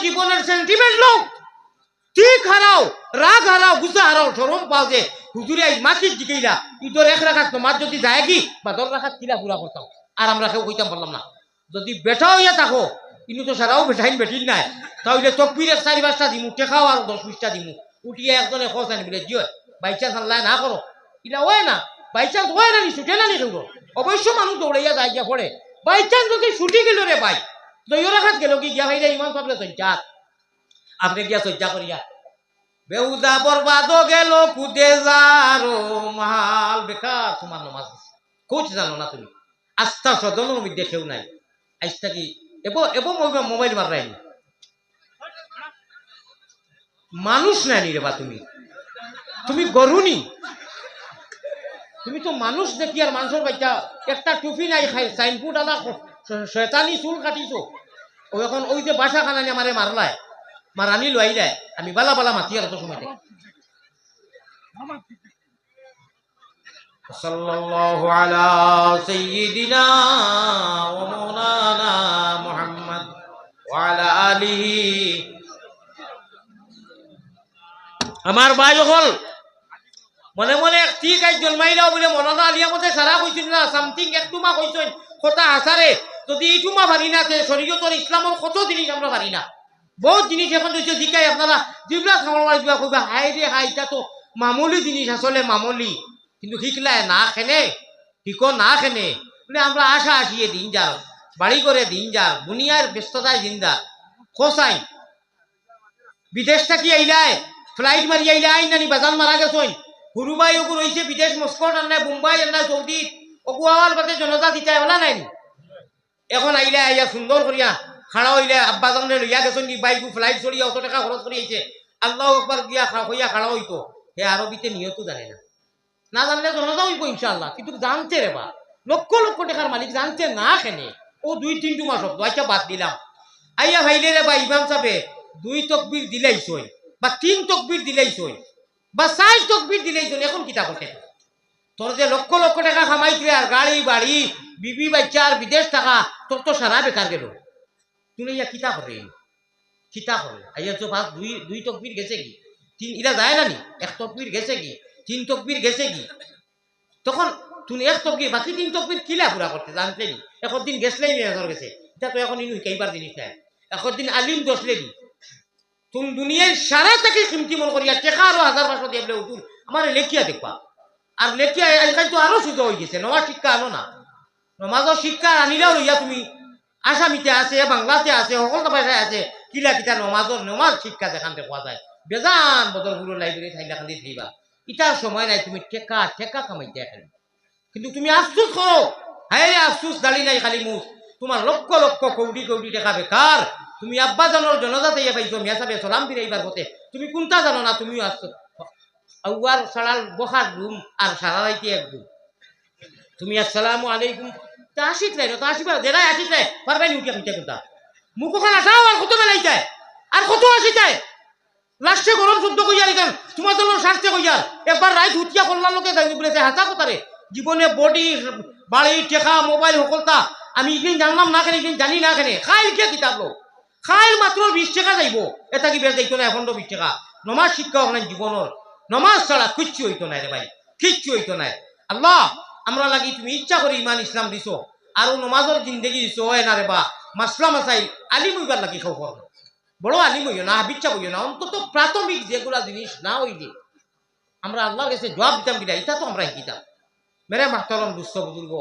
জীবনের সেন্টিমেন্ট লোক ঠিক হারাও, রাগ হারাও, গুসা হারাও, শরম পাও যে হুজুরে আই মাসির দিকেইলা ঈদের এক রাখাত তোমার যদি যায় কি বা 10 রাখাত কিলা পুরা করতাম আর আমরা কেউ কইতাম পারলাম না। যদি বেটা হইয়া থাকো কিন্তু তো সারাও বেটাইন বেটিল নাই তাহলে তকবির 4-5টা দিমু, টেকাও আর 10-20টা দিমু, উঠিয়ে একজনে খোঁজ আনি বলে জিও বাই চান্স আল্লাহ না করো ইলা হয় না, বাই চান্স হয় না, ছুটে না নি কেউ অবশ্য মানুষ দৌড়াইয়া যায় গিয়া পড়ে, বাই চান্স যদি ছুটি গেল রে ভাই 2 রাখাত গেল কি গিয়া ভাইরা ইমান পাবলে সজ্জা আপনি গিয়া সজ্জা করিয়া বেউদা বরবাদ গেল কুদে যারো মাল বেকার তোমার নামাজ কোচ জানো না তুমি আস্থা সদনের মধ্যে কেউ নাই আইসটা কি এবং মোবাইল মারাইনি মানুষ নাই রে বা তুমি গরুনি, তুমি তো মানুষ দেখি আর মানুষের বাচ্চা একটা টুপি নাই খাই সাইনপুট আলা শয়তানি চুল কাটিছো ও এখন ওই যে বাসা খানানি আমারে মারলায় মারানি লই দেয় আমি বালা বালা মাতি আর তো সময় থেকে সাল্লাল্লাহু আলা সাইয়্যিদিনা ওয়া মাওলানা মুহাম্মদ ওয়া আলা আলিহি। আমার ভাই হল মনে মনে ঠিক আজ জন্মাইলাও বলে মনটা আলিয়া মধ্যে সারা কইছিল না সামথিং একটু মা কইছেন কথা আসারে যদি এইটু মা পারি না শরীয়তের ইসলামের কত জিনিস আমরা পারি না, বহুত জিনিস এখন হচ্ছে জিজ্ঞাই আপনারা যেগুলা খাওয়ার দিবা কইবা হাই রে হাই এটা তো মামুলি জিনিস আসলে মামুলি কিন্তু শিখলায় না খেনে ঠিকও না খেনে বলে আমরা আশা আসিয়ে দিন যাও বাড়ি করে দিন যাও দুনিয়ার ব্যস্ততায় দিন যা খোসাই বিদেশটা কি আইলায় ফ্লাইট মারি আইলে আইন নানি বাজান মারা গেছই হুরুবাই ওগু রয়েছে বিদেশ মস্কো আন্না মুম্বাই আন্না সৌদি ওগু আওয়ার বাদে জনতা দিতাই ওলা নাই এখন আইলে আইয়া সুন্দর করিয়া খাড়া হইলে আব্বা জানে লইয়া গেছেন কি বাইক ফ্লাইট চড়িয়া অত টাকা খরচ করিয়েছে আল্লাহ একবার গিয়া হইয়া খাড়া হইতো হে আরবিতে নিয়তো জানে না, না জানলে জনতা হইব ইনশাআল্লাহ কিন্তু জানতে রে বা লক্ষ লক্ষ টাকার মালিক জানতে না কেনে ও 2-3 মাস শব্দ আচ্ছা বাদ দিলাম আইয়া ভাইলে রে বা ইমাম সাহেবে 2 তকবীর দিলাইছই বা 3 তকবীর দিলাইছই বা 4 তকবীর দিলাইছই এখন কিতা করতে তোর যে লক্ষ লক্ষ টাকা কামাইতে আর গাড়ি বাড়ি বিবি বাচ্চার বিদেশ টাকা তোর তো সারা বেকার গেল তুই ইয়া কিতা করে আইয়া তো বাস 2 তকবীর গেছে কি 3 ইরা যায় না নি 1 তকবীর গেছে কি 3 তকবীর গেছে কি তখন তুমি 1 তকবীর বাকি 3 তকবীর কিলা পুরা করতে জানতে নি এখন দিন গেছলেই মেজর গেছে এটা তো এখন ইনু কইবার জিনিস নাই এখন দিন আলিম দোষলে দি তুমি দুনিয়ার সারা থেকে কিমতি মন করিয়া টাকা আরো 1000-500 দিয়ে বলে উঠুন আমার লেখিয়া দেখবা আর লেখিয়া আজকাল তো আরো সুযোগ হয়ে গেছে নমাজ শিক্ষা আনো না নমাজের শিক্ষা আনিলেও লইয়া তুমি আসামিতে আছে বাংলাতে আছে সকল ভাষায় আছে কিলা কিতা নমাজ শিক্ষা যেখান দেখা যায় বেজান বদরপুর লাইব্রেরি থাইলা খালি দিবা ইটার সময় নাই তুমি টেকা কামাইতে এখন কিন্তু তুমি আফসোস করো হ্যাঁ আফসোস দাঁড়ি নাই খালি মুখ তোমার লক্ষ লক্ষ কৌটি কৌটি টাকা বেকার তুমি আব্বা জানোর জনজাতে পাইছো মিয়া সাহেব সালাম দিরাইবার পথে তুমি কোনটা জানো না তুমিও আসছো আউয়ার সালাল বহার রুম আর সারা রাইতে এক রুম তুমি আসসালামু আলাইকুম তা আসিত নাই তা আসিবা দেরাই আসিত নাই পারবেন উঠিয়া কইতে কোনটা মুখ ওখানে আসাও আর কত বেলাই যায় আর কত আসি যায় লাস্টে গরম শুদ্ধ কইয়া দিতেন তোমার জন্য স্বাস্থ্য কইয়ার একবার রাইত উঠিয়া করলার লোকে যাই বলেছে হাতা কথারে জীবনে বডি বাড়ি টেকা মোবাইল সকলতা আমি ইদিন জানলাম না কেন ইদিন জানি না কেন খাইল কে কিতাব লোক খাইল মাত্র 20 টাকা যাইব এটা কি বেশ যাইতো না এখন 20 টাকা নমাজ শিক্ষা ওখানে জীবনের নমাজ ছাড়া কিচ্ছু হইতো না রে ভাই কিচ্ছু হইতো না আল্লাহ আমরা লাগি তুমি ইচ্ছা করে ইমান ইসলাম দিছো আর নমাজের জিন্দগি দিছো হয় না রে বা মাসলা মাসাইল আলিম হইবার লাগি খবর বড় আলিম হইও না বিচ্ছা হইও না অন্তত প্রাথমিক যেগুলা জিনিস না হইলে আমরা আল্লাহর কাছে জবাব দিতাম কিনা এটা তো আমরা শিখিতাম মেরে মাহতরম দুস্থ বুজুর্গ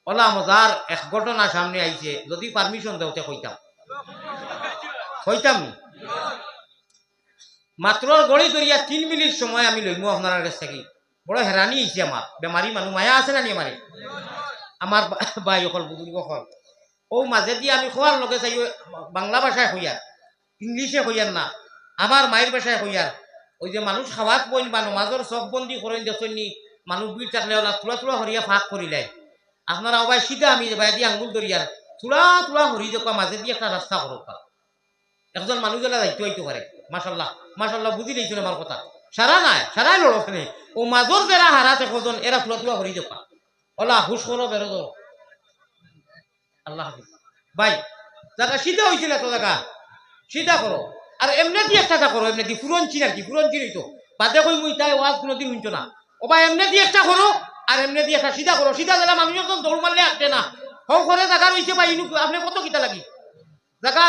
ওলা মজার এক ঘটনা সামনে আইছে যদি পারমিশন দেওতে হইতাম মাত্র গড়ি ধরিয়া 3 মিনিট সময় আমি লইমু আপনার কাছ থেকে বড় হেরানি হয়েছে আমার বেমারি মানুষ মায়া আছে না নি আমার ভাই অকল বুজুর্গ হল ও মাঝে দিয়ে আমি খোয়ার লগে চাই বাংলা ভাষায় হইয়ার ইংলিশে হইয়ার না আমার মায়ের ভাষায় হইয়ার ওই যে মানুষ খাওয়াত বইন বা নমাজর চক বন্দি করেন দেখছেন মানুষ ভিড় থাকলে ওলা তুলা তুলা হরিয়া ফাঁক করিলাই আপনারা ওবাই সিধা আমি ভাই দিয়ে আঙ্গুল ধরিয়ার তুলা তুলা হরি দেখবা মাঝে দিয়ে একটা রাস্তা করবা একজন মানুষ গেলা দায়িত্ব হইতে পারে মাসাল্লাহ মাসাল্লাহ বুঝি দিয়েছিল আমার কথা সারা নাই সারাই লড়খানে ও মাজর যারা হারাতে কজন এরা তুলা তুলা হরি দেখবা ওলা হুশ করো বেরো ধরো আল্লাহ হাফিজ ভাই জায়গা সিধা হয়েছিল তো জায়গা সিধা করো আর এমনি দিয়ে একটা করো এমনি দি ফুরনচিন আর কি ফুরনচিন হইতো বাদে কই মুই তাই ওয়াজ কোনোদিন হইতো না ওবা এমনি দিয়ে একটা করো আর এমনি দিয়ে একটা সিধা করো সিধা দিলে মানুষ যখন দৌড় মারলে আসবে না হও করে জায়গা রয়েছে বা ইনু আপনি কত কিতা লাগি জায়গা